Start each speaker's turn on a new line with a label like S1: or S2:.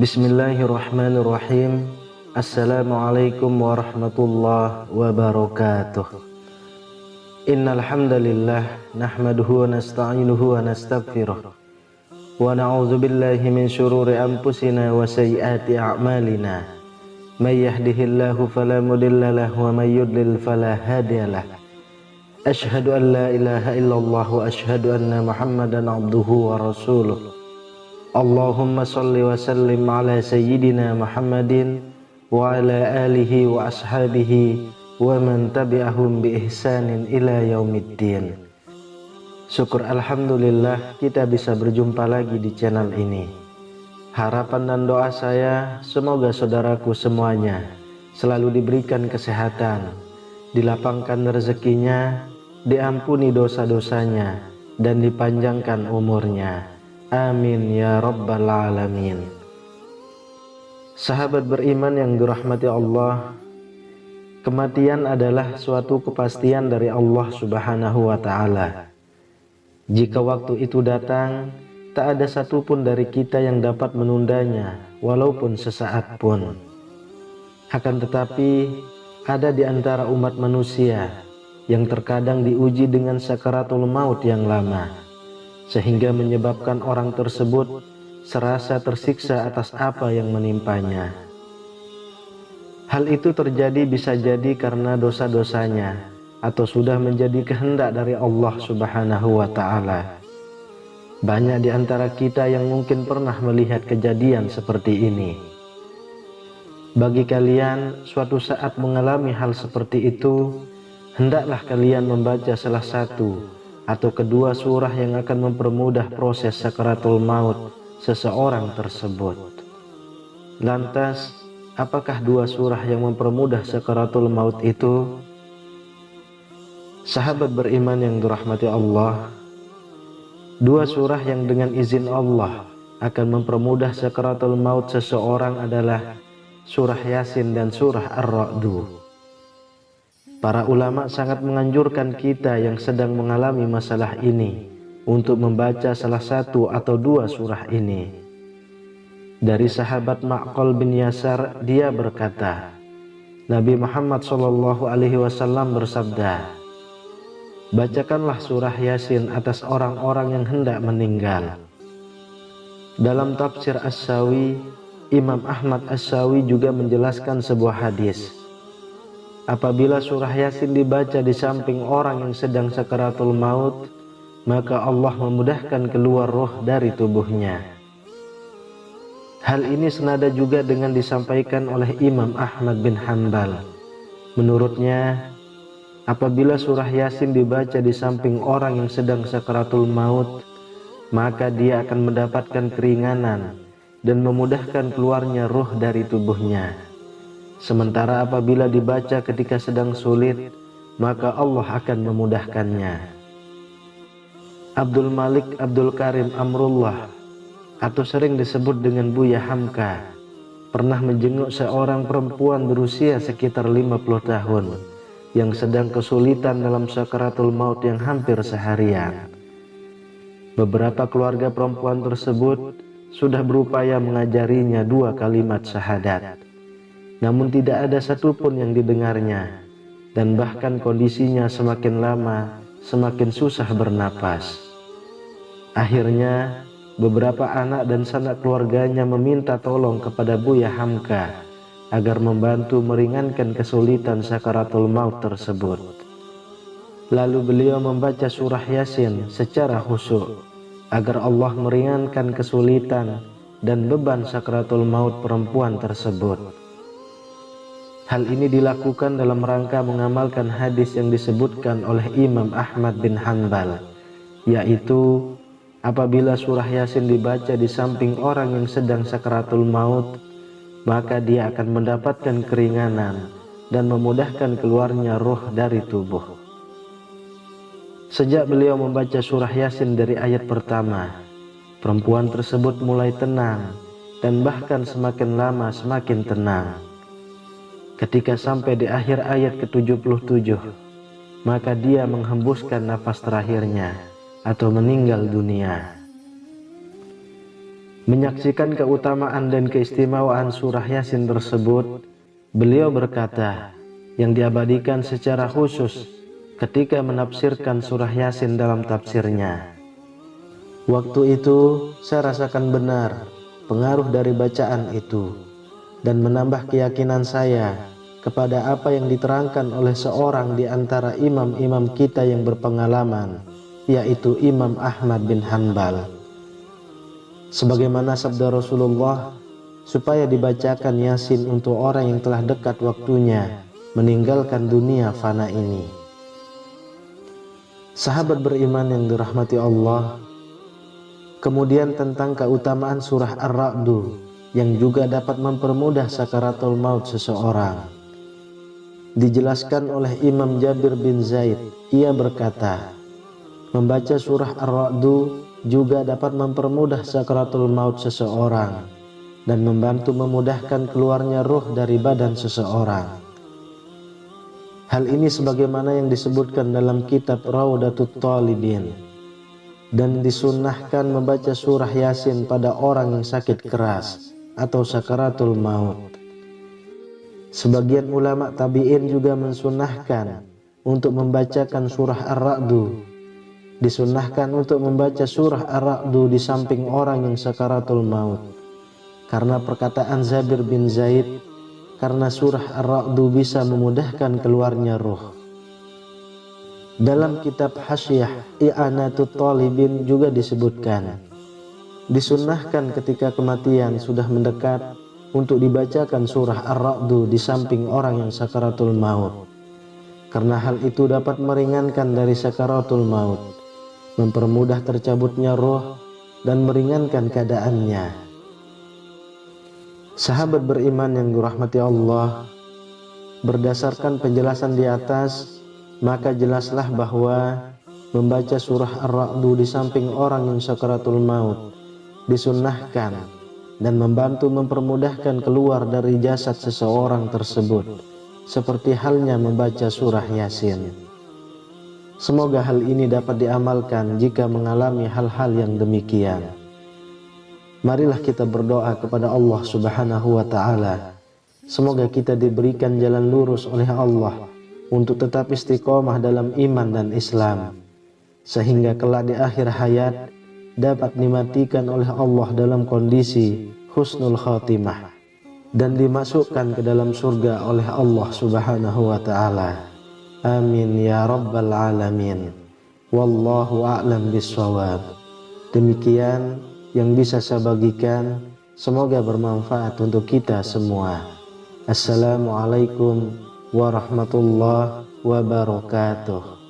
S1: Bismillahirrahmanirrahim. Assalamualaikum warahmatullahi wabarakatuh. Innal hamdalillah nahmaduhu wa nasta'inuhu wa nastaghfiruh wa na'udzu billahi min shururi anfusina wa sayyiati a'malina. May yahdihillahu fala mudilla lahu wa may yudlil fala hadiyalah. Asyhadu an la ilaha illallah wa asyhadu anna Muhammadan abduhu wa rasuluh. Allahumma salli wa sallim ala sayyidina Muhammadin wa ala alihi wa ashabihi wa man tabi'ahum bi ihsanin ila yaumiddin. Syukur alhamdulillah kita bisa berjumpa lagi di channel ini. Harapan dan doa saya semoga saudaraku semuanya selalu diberikan kesehatan, dilapangkan rezekinya, diampuni dosa-dosanya, dan dipanjangkan umurnya. Amin ya rabbal alamin. Sahabat beriman yang dirahmati Allah, kematian adalah suatu kepastian dari Allah Subhanahu wa ta'ala. Jika waktu itu datang, tak ada satupun dari kita yang dapat menundanya, walaupun sesaat pun. Akan tetapi, ada di antara umat manusia yang terkadang diuji dengan sakaratul maut yang lama, sehingga menyebabkan orang tersebut serasa tersiksa atas apa yang menimpanya. Hal itu terjadi bisa jadi karena dosa-dosanya atau sudah menjadi kehendak dari Allah Subhanahu wa ta'ala. Banyak di antara kita yang mungkin pernah melihat kejadian seperti ini. Bagi kalian suatu saat mengalami hal seperti itu, hendaklah kalian membaca salah satu atau kedua surah yang akan mempermudah proses sakaratul maut seseorang tersebut. Lantas, apakah dua surah yang mempermudah sakaratul maut itu? Sahabat beriman yang dirahmati Allah, dua surah yang dengan izin Allah akan mempermudah sakaratul maut seseorang adalah surah Yasin dan surah Ar-Ra'du. Para ulama sangat menganjurkan kita yang sedang mengalami masalah ini untuk membaca salah satu atau dua surah ini. Dari sahabat Ma'qal bin Yasar, dia berkata, Nabi Muhammad SAW bersabda, bacakanlah surah Yasin atas orang-orang yang hendak meninggal. Dalam tafsir As-Sawi, Imam Ahmad As-Sawi juga menjelaskan sebuah hadis. Apabila surah Yasin dibaca di samping orang yang sedang sakaratul maut, maka Allah memudahkan keluar roh dari tubuhnya. Hal ini senada juga dengan disampaikan oleh Imam Ahmad bin Hanbal. Menurutnya, apabila surah Yasin dibaca di samping orang yang sedang sakaratul maut, maka dia akan mendapatkan keringanan dan memudahkan keluarnya roh dari tubuhnya. Sementara apabila dibaca ketika sedang sulit, maka Allah akan memudahkannya. Abdul Malik Abdul Karim Amrullah, atau sering disebut dengan Buya Hamka, pernah menjenguk seorang perempuan berusia sekitar 50 tahun yang sedang kesulitan dalam sakaratul maut yang hampir seharian. Beberapa keluarga perempuan tersebut sudah berupaya mengajarinya dua kalimat syahadat, namun tidak ada satupun yang didengarnya, dan bahkan kondisinya semakin lama semakin susah bernapas. Akhirnya beberapa anak dan sanak keluarganya meminta tolong kepada Buya Hamka agar membantu meringankan kesulitan sakaratul maut tersebut. Lalu beliau membaca surah Yasin secara khusyuk agar Allah meringankan kesulitan dan beban sakaratul maut perempuan tersebut. Hal ini dilakukan dalam rangka mengamalkan hadis yang disebutkan oleh Imam Ahmad bin Hanbal, yaitu apabila surah Yasin dibaca di samping orang yang sedang sakaratul maut, maka dia akan mendapatkan keringanan dan memudahkan keluarnya roh dari tubuh. Sejak beliau membaca surah Yasin dari ayat pertama, perempuan tersebut mulai tenang dan bahkan semakin lama semakin tenang. Ketika sampai di akhir ayat ke-77, maka dia menghembuskan nafas terakhirnya atau meninggal dunia. Menyaksikan keutamaan dan keistimewaan surah Yasin tersebut, beliau berkata, yang diabadikan secara khusus ketika menafsirkan surah Yasin dalam tafsirnya. Waktu itu saya rasakan benar pengaruh dari bacaan itu dan menambah keyakinan saya kepada apa yang diterangkan oleh seorang di antara imam-imam kita yang berpengalaman, yaitu Imam Ahmad bin Hanbal. Sebagaimana sabda Rasulullah, supaya dibacakan Yasin untuk orang yang telah dekat waktunya meninggalkan dunia fana ini. Sahabat beriman yang dirahmati Allah, kemudian tentang keutamaan surah Ar-Ra'du yang juga dapat mempermudah sakaratul maut seseorang. Dijelaskan oleh Imam Jabir bin Zaid, ia berkata, membaca surah Ar-Ra'du juga dapat mempermudah sakaratul maut seseorang dan membantu memudahkan keluarnya ruh dari badan seseorang. Hal ini sebagaimana yang disebutkan dalam kitab Raudatut Talibin, dan disunnahkan membaca surah Yasin pada orang yang sakit keras atau sakaratul maut. Sebagian ulama tabi'in juga mensunnahkan untuk membacakan surah Ar-Ra'du. Disunnahkan untuk membaca surah Ar-Ra'du di samping orang yang sakaratul maut, karena perkataan Jabir bin Zaid, karena surah Ar-Ra'du bisa memudahkan keluarnya ruh. Dalam kitab Hasyiah I'anatut Talibin juga disebutkan, disunnahkan ketika kematian sudah mendekat untuk dibacakan surah Ar-Ra'du di samping orang yang sakaratul maut, karena hal itu dapat meringankan dari sakaratul maut, mempermudah tercabutnya roh dan meringankan keadaannya. Sahabat beriman yang dirahmati Allah, berdasarkan penjelasan di atas, maka jelaslah bahwa membaca surah Ar-Ra'du di samping orang yang sakaratul maut disunnahkan dan membantu mempermudahkan keluar dari jasad seseorang tersebut, seperti halnya membaca surah Yasin. Semoga hal ini dapat diamalkan jika mengalami hal-hal yang demikian. Marilah kita berdoa kepada Allah Subhanahu wa Ta'ala, semoga kita diberikan jalan lurus oleh Allah untuk tetap istiqomah dalam iman dan Islam, sehingga kelak di akhir hayat dapat dimatikan oleh Allah dalam kondisi husnul khatimah dan dimasukkan ke dalam surga oleh Allah Subhanahu wa Ta'ala. Amin ya rabbal alamin. Wallahu a'lam bishawab. Demikian yang bisa saya bagikan, semoga bermanfaat untuk kita semua. Assalamualaikum warahmatullahi wabarakatuh.